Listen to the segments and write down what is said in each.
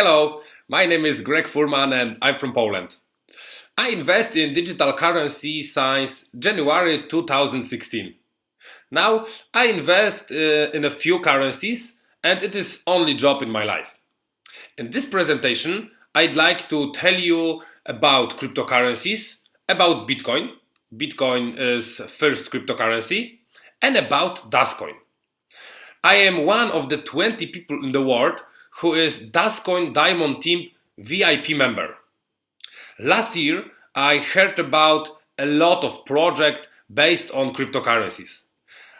Hello, my name is Greg Furman and I'm from Poland. I invest in digital currency since January 2016. Now I invest in a few currencies and it is only job in my life. In this presentation, I'd like to tell you about cryptocurrencies, about Bitcoin. Bitcoin is first cryptocurrency, and about DasCoin. I am one of the 20 people in the world who is DasCoin Diamond Team VIP member. Last year, I heard about a lot of projects based on cryptocurrencies.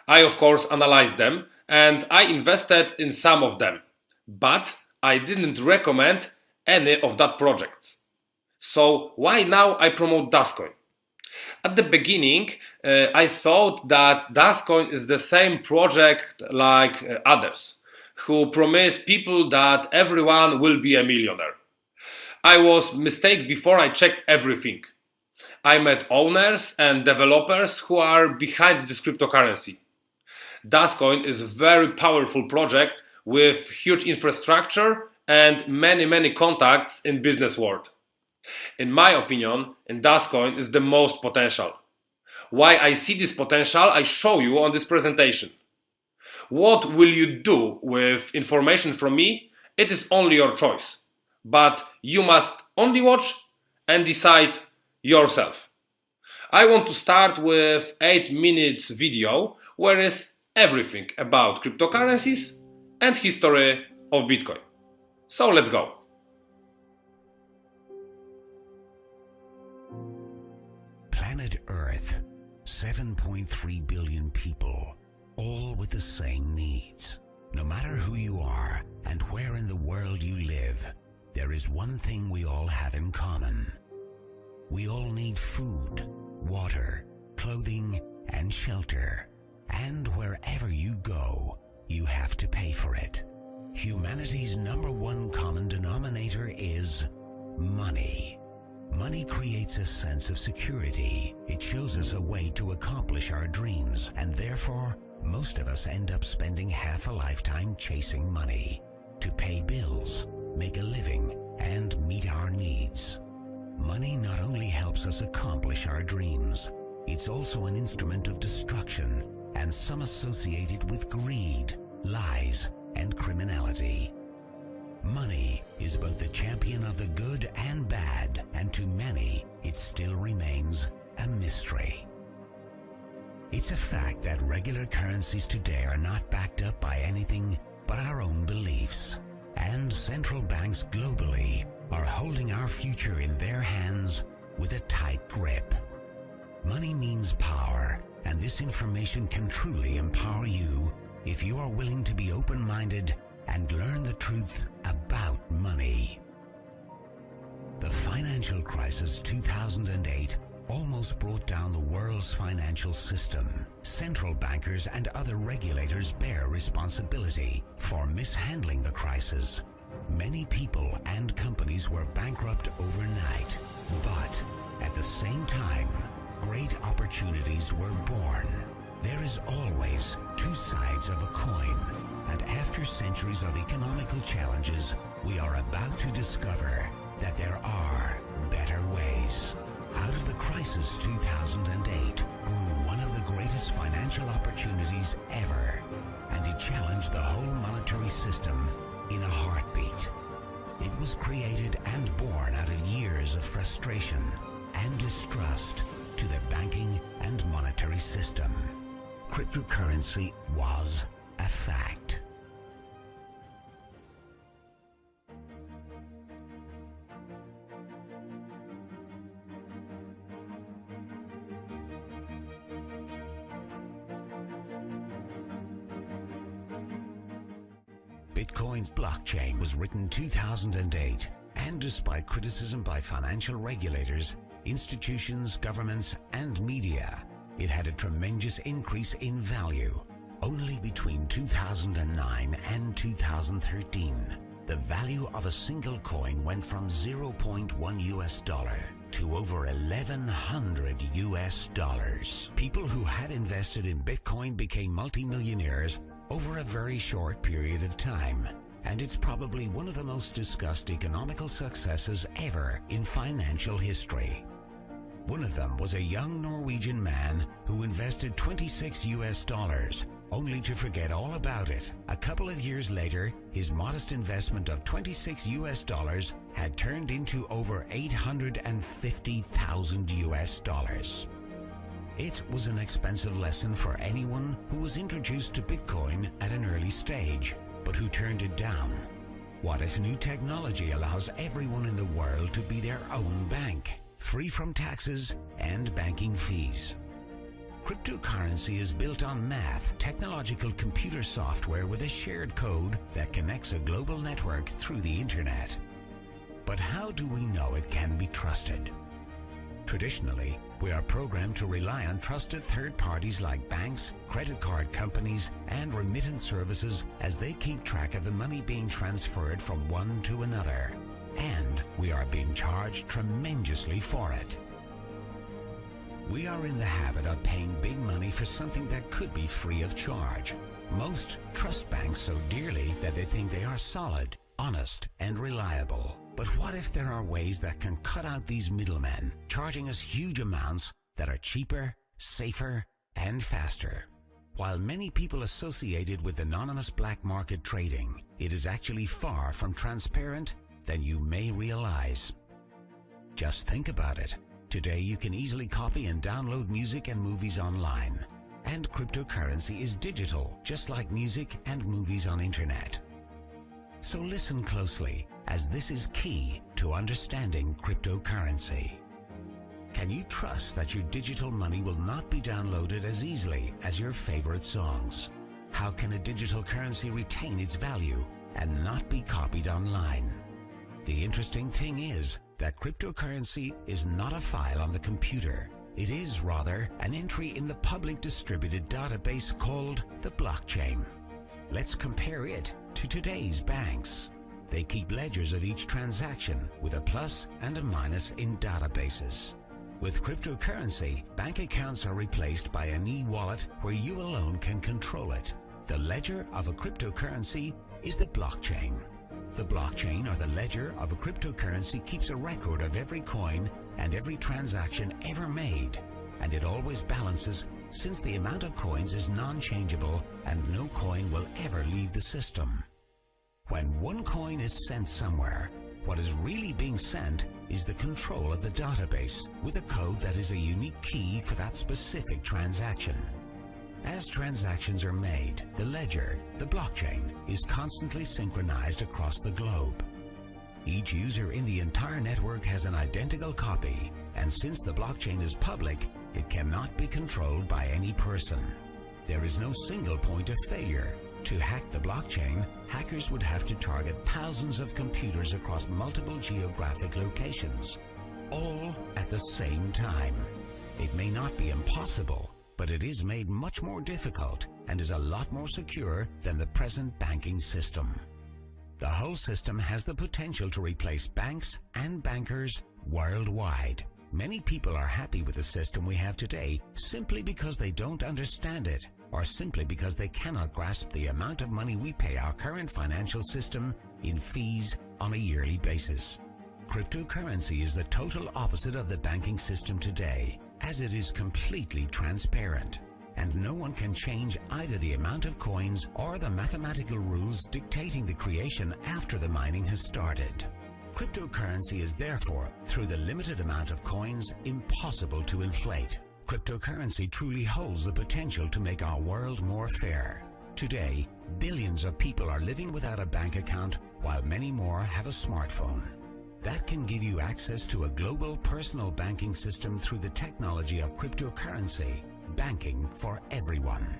I of course analyzed them and I invested in some of them, but I didn't recommend any of that projects. So why now I promote DasCoin? At the beginning, I thought that DasCoin is the same project like others, who promise people that everyone will be a millionaire. I was mistaken before I checked everything. I met owners and developers who are behind this cryptocurrency. DasCoin is a very powerful project with huge infrastructure and many contacts in business world. In my opinion, in DasCoin is the most potential. Why I see this potential, I show you on this presentation. What will you do with information from me? It is only your choice. But you must only watch and decide yourself. I want to start with 8 minutes video where is everything about cryptocurrencies and history of Bitcoin. So let's go. Planet Earth, 7.3 billion people, all with the same needs. No matter who you are and where in the world you live, there is one thing we all have in common. We all need food, water, clothing, and shelter. And wherever you go, you have to pay for it. Humanity's #1 common denominator is money. Money creates a sense of security. It shows us a way to accomplish our dreams, and therefore, most of us end up spending half a lifetime chasing money to pay bills, make a living, and meet our needs. Money not only helps us accomplish our dreams, it's also an instrument of destruction, and some associate it with greed, lies, and criminality. Money is both the champion of the good and bad, and to many, it still remains a mystery. It's a fact that regular currencies today are not backed up by anything but our own beliefs, and central banks globally are holding our future in their hands with a tight grip. Money means power, and this information can truly empower you if you are willing to be open-minded and learn the truth about money. The financial crisis 2008 almost brought down the world's financial system. Central bankers and other regulators bear responsibility for mishandling the crisis. Many people and companies were bankrupt overnight, but at the same time, great opportunities were born. There is always two sides of a coin, and after centuries of economical challenges, we are about to discover that there are better ways. Out of the crisis 2008 grew one of the greatest financial opportunities ever, and it challenged the whole monetary system in a heartbeat. It was created and born out of years of frustration and distrust to the banking and monetary system. Cryptocurrency was a fact. Bitcoin's blockchain was written 2008, and despite criticism by financial regulators, institutions, governments, and media, it had a tremendous increase in value. Only between 2009 and 2013, the value of a single coin went from $0.1 to over $1,100. People who had invested in Bitcoin became multimillionaires over a very short period of time. and it's probably one of the most discussed economical successes ever in financial history. One of them was a young Norwegian man who invested $26 only to forget all about it. A couple of years later, his modest investment of $26 had turned into over $850,000. It was an expensive lesson for anyone who was introduced to Bitcoin at an early stage, but who turned it down. What if new technology allows everyone in the world to be their own bank, free from taxes and banking fees? Cryptocurrency is built on math, technological computer software with a shared code that connects a global network through the internet. But how do we know it can be trusted? Traditionally, we are programmed to rely on trusted third parties like banks, credit card companies, and remittance services as they keep track of the money being transferred from one to another. And we are being charged tremendously for it. We are in the habit of paying big money for something that could be free of charge. Most trust banks so dearly that they think they are solid, honest, and reliable. But what if there are ways that can cut out these middlemen, charging us huge amounts that are cheaper, safer, and faster? While many people associated with anonymous black market trading, it is actually far from transparent than you may realize. Just think about it. Today you can easily copy and download music and movies online. And cryptocurrency is digital, just like music and movies on internet. So listen closely, as this is key to understanding cryptocurrency. Can you trust that your digital money will not be downloaded as easily as your favorite songs? How can a digital currency retain its value and not be copied online? The interesting thing is that cryptocurrency is not a file on the computer. It is rather an entry in the public distributed database called the blockchain. Let's compare it to today's banks. They keep ledgers of each transaction with a plus and a minus in databases. With cryptocurrency, bank accounts are replaced by an e-wallet where you alone can control it. The ledger of a cryptocurrency is the blockchain. The blockchain, or the ledger of a cryptocurrency, keeps a record of every coin and every transaction ever made, and it always balances since the amount of coins is non-changeable and no coin will ever leave the system. When one coin is sent somewhere, what is really being sent is the control of the database with a code that is a unique key for that specific transaction. As transactions are made, the ledger, the blockchain, is constantly synchronized across the globe. Each user in the entire network has an identical copy, and since the blockchain is public, it cannot be controlled by any person. There is no single point of failure. To hack the blockchain, hackers would have to target thousands of computers across multiple geographic locations, all at the same time. It may not be impossible, but it is made much more difficult and is a lot more secure than the present banking system. The whole system has the potential to replace banks and bankers worldwide. Many people are happy with the system we have today simply because they don't understand it, or simply because they cannot grasp the amount of money we pay our current financial system in fees on a yearly basis. Cryptocurrency is the total opposite of the banking system today, as it is completely transparent, and no one can change either the amount of coins or the mathematical rules dictating the creation after the mining has started. Cryptocurrency is therefore, through the limited amount of coins, impossible to inflate. Cryptocurrency truly holds the potential to make our world more fair. Today, billions of people are living without a bank account, while many more have a smartphone. That can give you access to a global personal banking system through the technology of cryptocurrency, banking for everyone.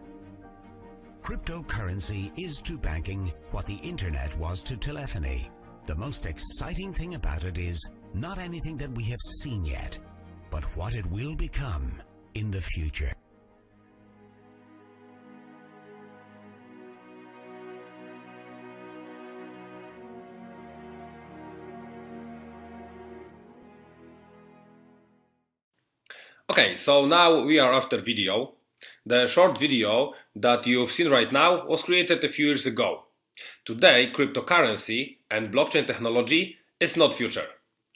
Cryptocurrency is to banking what the internet was to telephony. The most exciting thing about it is not anything that we have seen yet, but what it will become in the future. Okay, so now we are after video. The short video that you've seen right now was created a few years ago. Today, cryptocurrency and blockchain technology is not future.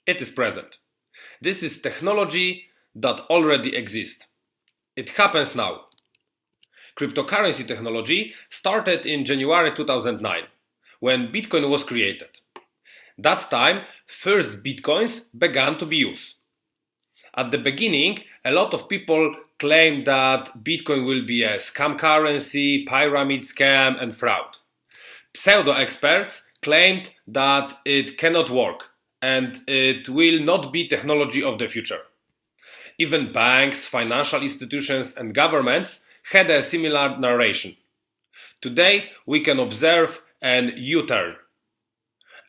It is present. This is technology that already exists. It happens now. Cryptocurrency technology started in January 2009, when Bitcoin was created. That time, first Bitcoins began to be used. At the beginning, a lot of people claimed that Bitcoin will be a scam currency, pyramid scam, and fraud. Pseudo-experts claimed that it cannot work and it will not be technology of the future. Even banks, financial institutions, and governments had a similar narration. Today, we can observe an U-turn.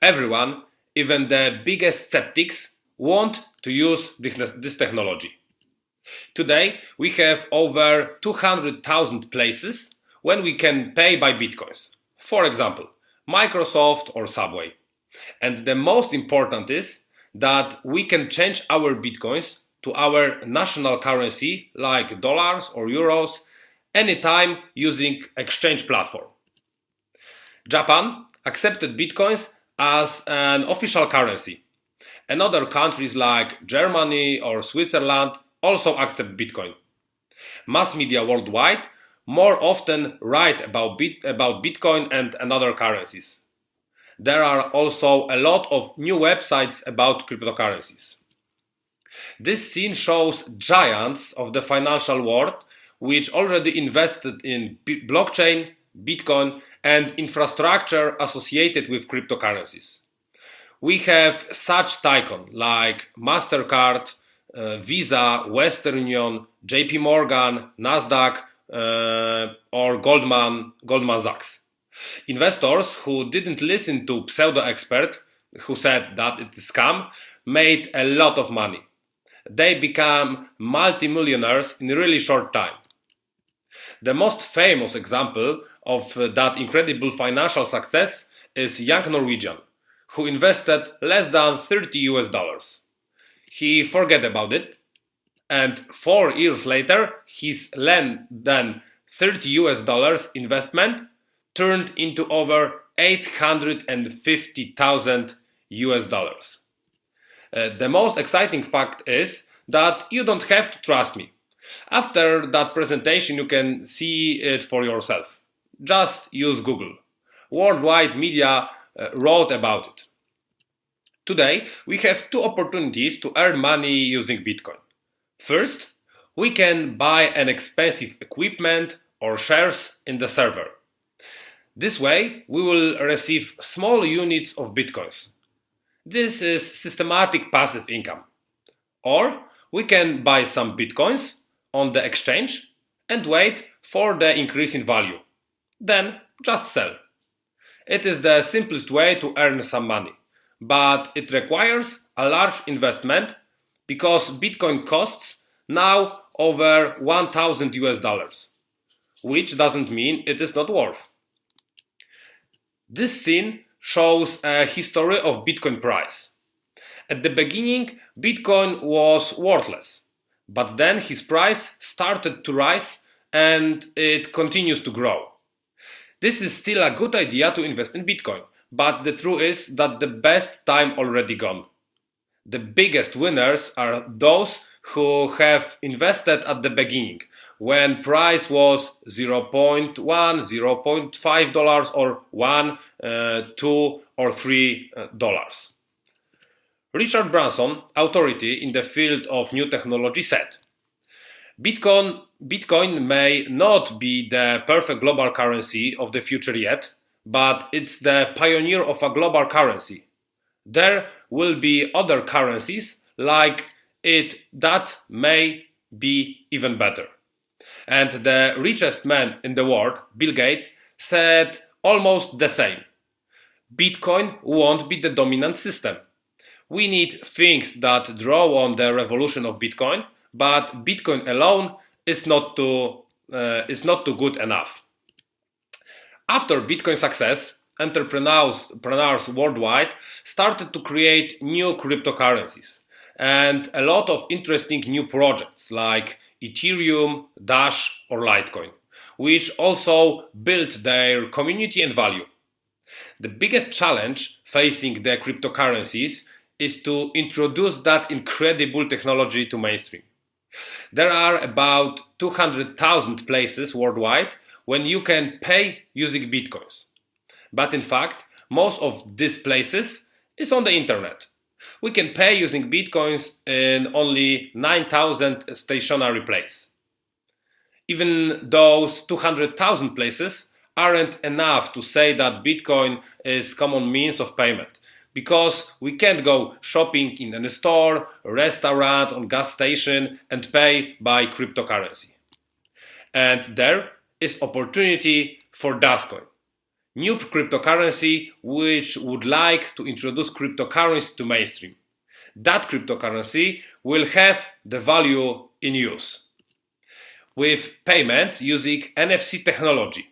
Everyone, even the biggest skeptics, want to use this technology. Today, we have over 200,000 places when we can pay by bitcoins. For example, Microsoft or Subway. And the most important is that we can change our bitcoins to our national currency like dollars or euros anytime using exchange platform. Japan accepted bitcoins as an official currency. And other countries like Germany or Switzerland also accept Bitcoin. Mass media worldwide more often write about Bitcoin and other currencies. There are also a lot of new websites about cryptocurrencies. This scene shows giants of the financial world which already invested in blockchain, Bitcoin, and infrastructure associated with cryptocurrencies. We have such tycoons like MasterCard, Visa, Western Union, JP Morgan, Nasdaq, or Goldman Sachs. Investors who didn't listen to pseudo-experts who said that it is scam made a lot of money. They became multimillionaires in a really short time. The most famous example of that incredible financial success is young Norwegian, who invested less than $30. He forgot about it, and 4 years later, his less than $30 investment turned into over $850,000. The most exciting fact is that you don't have to trust me. After that presentation, you can see it for yourself. Just use Google. Worldwide media wrote about it. Today, we have two opportunities to earn money using Bitcoin. First, we can buy an expensive equipment or shares in the server. This way, we will receive small units of Bitcoins. This is systematic passive income. Or we can buy some Bitcoins on the exchange and wait for the increase in value. Then just sell. It is the simplest way to earn some money, but it requires a large investment because Bitcoin costs now over $1,000, which doesn't mean it is not worth. This scene shows a history of Bitcoin price. At the beginning, Bitcoin was worthless, but then his price started to rise and it continues to grow. This is still a good idea to invest in Bitcoin, but the truth is that the best time already gone. The biggest winners are those who have invested at the beginning, when price was 0.1, $0.5 or $1, $2 or $3. Richard Branson, authority in the field of new technology, said, Bitcoin may not be the perfect global currency of the future yet, but it's the pioneer of a global currency. There will be other currencies like it that may be even better. And the richest man in the world, Bill Gates, said almost the same. Bitcoin won't be the dominant system. We need things that draw on the revolution of Bitcoin, but Bitcoin alone is not too good enough. After Bitcoin success, entrepreneurs worldwide started to create new cryptocurrencies and a lot of interesting new projects like Ethereum, Dash or Litecoin, which also built their community and value. The biggest challenge facing the cryptocurrencies is to introduce that incredible technology to mainstream. There are about 200,000 places worldwide when you can pay using bitcoins. But in fact, most of these places is on the internet. We can pay using bitcoins in only 9,000 stationary places. Even those 200,000 places aren't enough to say that Bitcoin is common means of payment, because we can't go shopping in any store, restaurant, or gas station and pay by cryptocurrency. And there is opportunity for DasCoin, new cryptocurrency which would like to introduce cryptocurrency to mainstream. That cryptocurrency will have the value in use. With payments using NFC technology.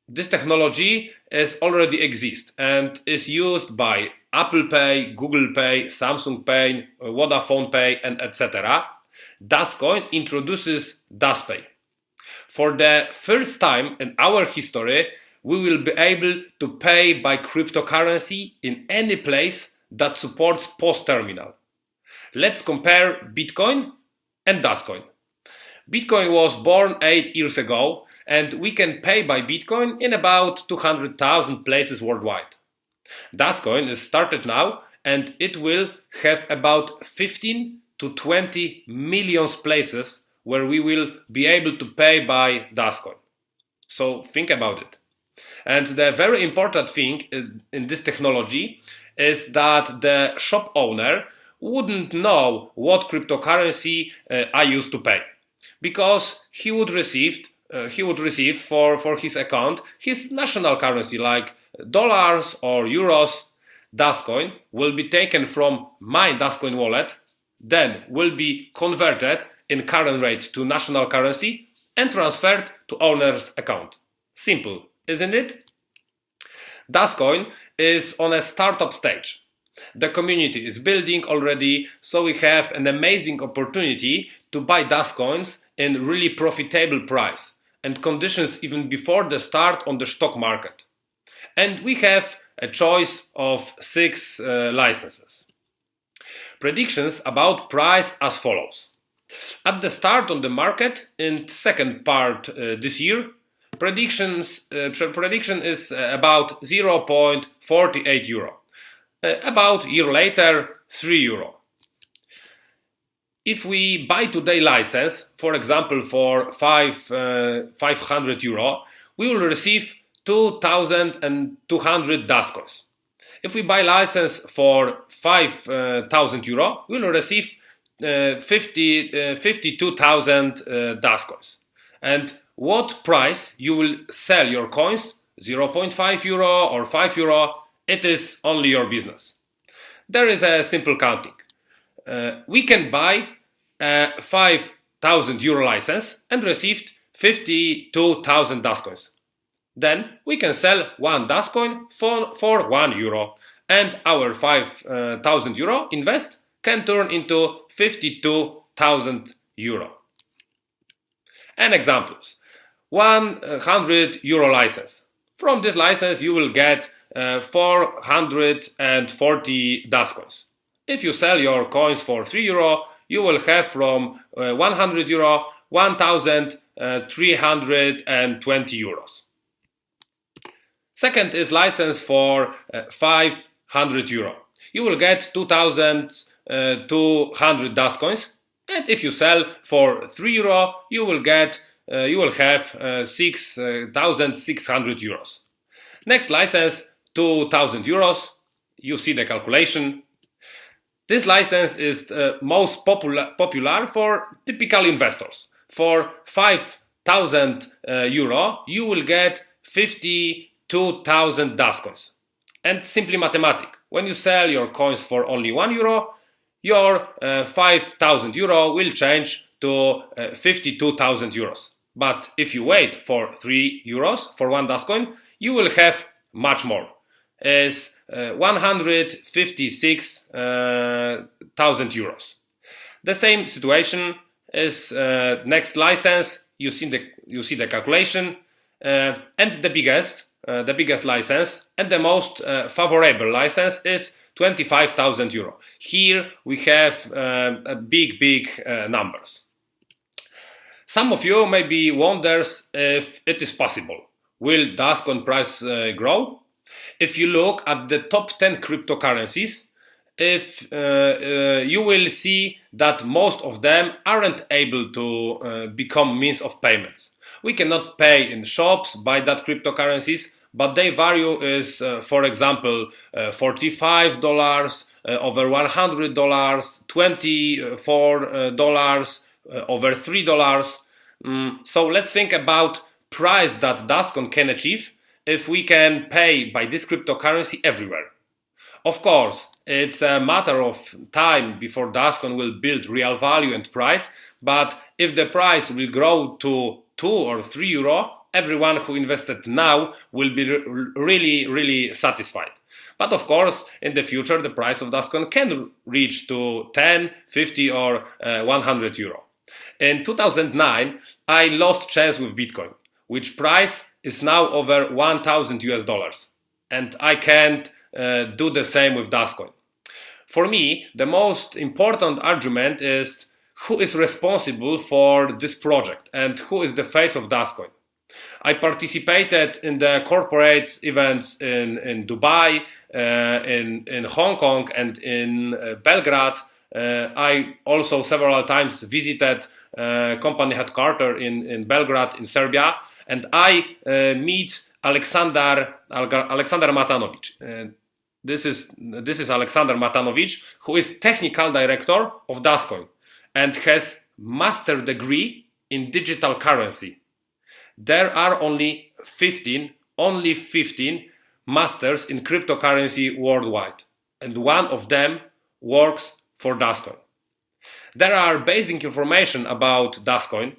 This technology is already exists and is used by Apple Pay, Google Pay, Samsung Pay, Vodafone Pay, and etc. DasCoin introduces DasPay. For the first time in our history, we will be able to pay by cryptocurrency in any place that supports POS terminal. Let's compare Bitcoin and DasCoin. Bitcoin was born 8 years ago, and we can pay by Bitcoin in about 200,000 places worldwide. DasCoin is started now, and it will have about 15 to 20 million places where we will be able to pay by DasCoin. So think about it. And the very important thing in this technology is that the shop owner wouldn't know what cryptocurrency I used to pay, because he would receive for his account his national currency like dollars or euros. DasCoin will be taken from my DasCoin wallet, then will be converted in current rate to national currency and transferred to owner's account. Simple, isn't it? DasCoin is on a startup stage. The community is building already, so we have an amazing opportunity to buy DasCoins in really profitable price and conditions even before the start on the stock market. And we have a choice of 6 licenses. Predictions about price as follows. At the start on the market in second part this year, prediction is about 0.48 euro. About a year later, 3 euro. If we buy today license, for example for 500 euro, we will receive 2,200 DasCoins. If we buy license for 5,000 euro, we will receive 52,000 DasCoins. And what price you will sell your coins, 0.5 euro or 5 euro, it is only your business. There is a simple counting. We can buy a 5,000 euro license and received 52,000 DasCoins. Then we can sell one DasCoin for 1 euro, and our 5,000 euro invest can turn into 52,000 euro. And examples. 100 euro license. From this license you will get 440 DasCoins. If you sell your coins for 3 euro, you will have from 100 euro 1,320 euros. Second is license for 500 euro. You will get 2,200 DasCoins, and if you sell for 3 euro, you will have 6,600 euros. Next license, 2,000 euros. You see the calculation. This license is most popular for typical investors. For 5,000 euro, you will get 52,000 DasCoins. And simply mathematic. When you sell your coins for only 1 euro, your 5,000 euro will change to 52,000 euros. But if you wait for 3 euros for one DasCoin, you will have much more. It's 156,000 euros. The same situation is next license. You see the calculation, and the biggest the biggest license, and the most favorable license is 25,000 euro. Here we have big numbers. Some of you maybe wonders if it is possible. Will DasCoin price grow? If you look at the top 10 cryptocurrencies, you will see that most of them aren't able to become means of payments. We cannot pay in shops by that cryptocurrencies, but their value is, for example, $45, over $100, $24, over $3. So let's think about price that DasCoin can achieve if we can pay by this cryptocurrency everywhere. Of course, it's a matter of time before DasCoin will build real value and price, but if the price will grow to 2 or 3 euro, everyone who invested now will be really satisfied. But of course, in the future, the price of DasCoin can reach to 10, 50 or 100 euro. In 2009, I lost chance with Bitcoin, which price is now over 1,000 US dollars. And I can't do the same with DasCoin. For me, the most important argument is who is responsible for this project and who is the face of DasCoin. I participated in the corporate events in Dubai, in Hong Kong and in Belgrade. I also several times visited company headquarters in Belgrade in Serbia, and I meet Alexander Matanovic. This is Alexander Matanovic, who is technical director of DasCoin and has master degree in digital currency. There are only 15 masters in cryptocurrency worldwide, and one of them works for DasCoin. There are basic information about DasCoin.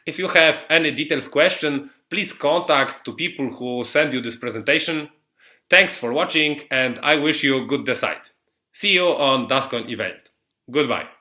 If you have any detailed question, please contact the people who send you this presentation. Thanks for watching, and I wish you good decide. See you on DasCoin event. Goodbye.